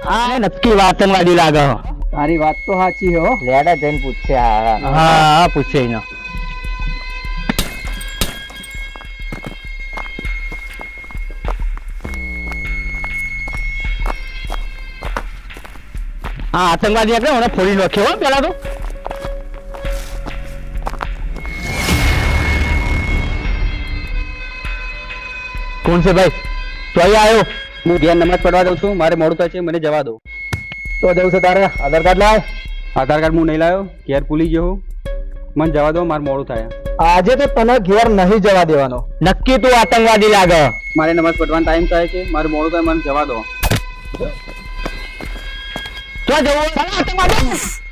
આ નક્કી આતંકવાદી લાગે. તારી વાત તો સાચી હો. લેડા જઈને પૂછશે. હા પૂછે એને. હા આતંકવાદી એટલે મને ફોડી નાખ્યો હો પેલા તો. કોણ છે ભાઈ? તો અહીં આવ્યો. હું ઘેર નમાજ પડવા દઉં છું, મારે મોડું થાય છે, મને જવા દો. તો જવું છે તારે? આધાર કાર્ડ લાવ. આધાર કાર્ડ હું નહીં લાવ્યો, ઘેર ભૂલી ગયો હું. મને જવા દો, મારે મોડું થાય. આજે તો તને ઘેર નહીં જવા દેવાનો. નક્કી તું આતંકવાદી લાગે. મારે નમાજ પડવાનો ટાઈમ થાય છે, મારે મોડું થાય, મને જવા દો. તો જવું આતંકવાદી.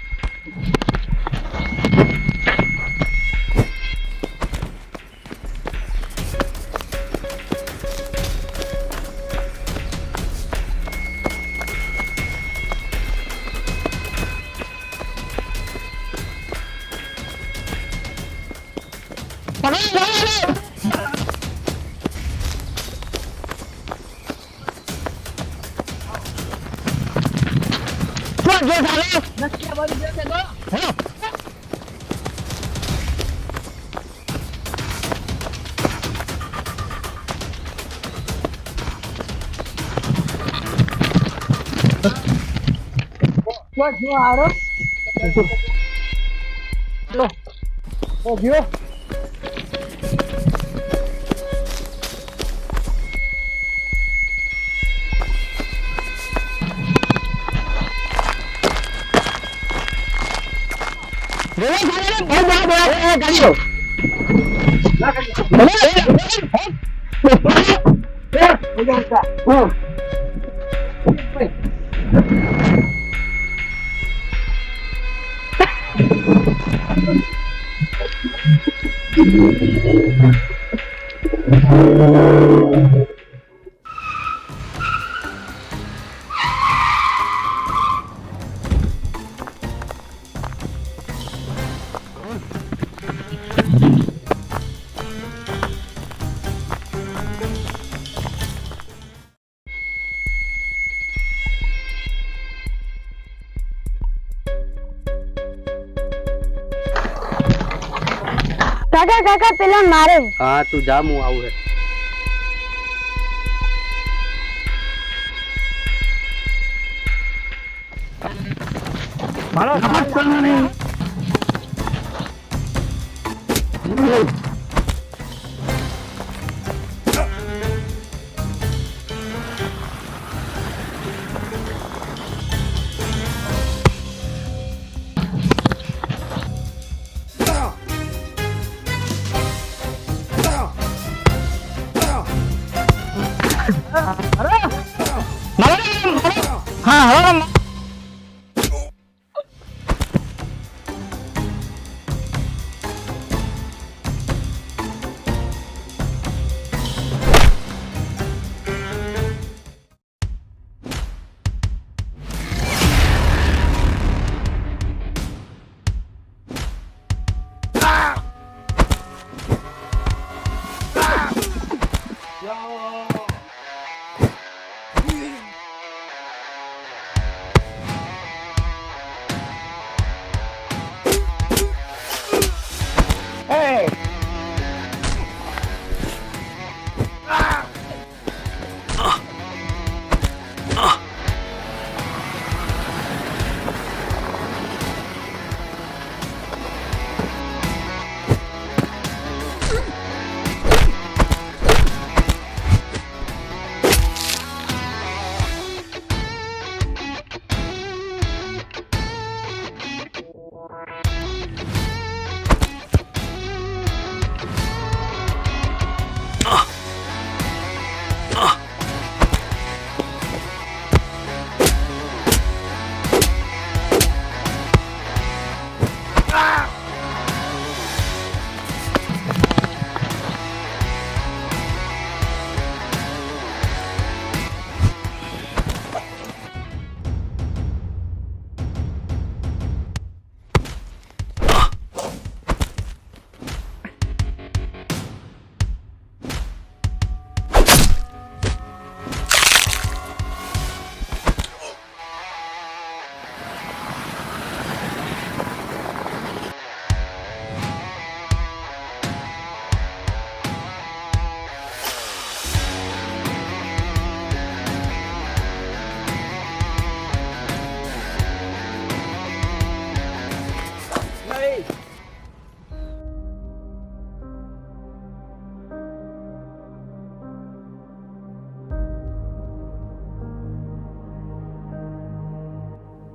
કાકા કાકા પેલા મારે. હા તું જા, હું આવું. મારો હાથ કરવાનો નહીં. હા હવે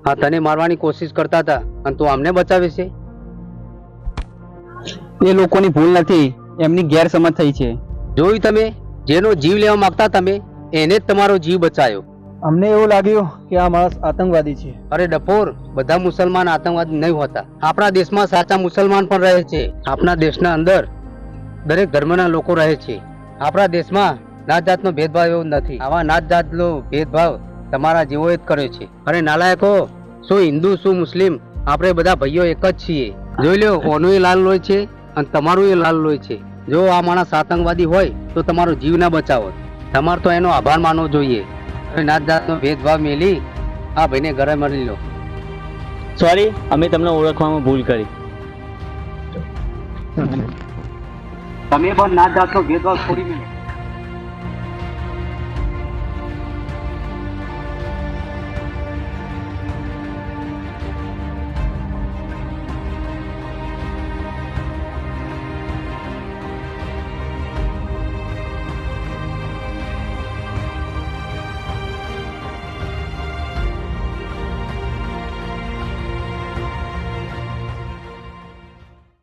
હા, તને મારવાની કોશિશ કરતા હતા અને તું અમને બચાવે છે. એ લોકોની ભૂલ નથી, એમની ગેરસમજ થઈ છે. જોયું તમે, જેનો જીવ લેવા માંગતા તમે એને જ તમારો જીવ બચાયો. અમને એવું લાગ્યું કે આ માણસ આતંકવાદી છે. અરે ડફોર, બધા મુસલમાન આતંકવાદી નહીં હોતા. આપણા દેશમાં સાચા મુસલમાન પણ રહે છે. આપણા દેશના અંદર દરેક ધર્મના લોકો રહે છે. આપણા દેશમાં નાત જાતનો ભેદભાવ એવો નથી. આવા નાત જાતનો ભેદભાવ તમારા જેવો જ કરે છે. અરે નાલાયકો, શું હિન્દુ શું મુસ્લિમ, આપણે બધા ભાઈઓ એક જ છીએ. જોઈ લો, ઓનું એ લાલ લોહી છે અને તમારું એ લાલ લોહી છે. જો આ માણસ આતંકવાદી હોય તો તમારો જીવ ના બચાવો. તમારે તો એનો આભાર માનવો જોઈએ. નાત જાતનો ભેદભાવ મેલી આ ભાઈને ઘરે મળી લો. સોરી, અમે તમને ઓળખવામાં ભૂલ કરી. તમે પણ નાત જાતનો ભેદભાવ છોડી મેળો.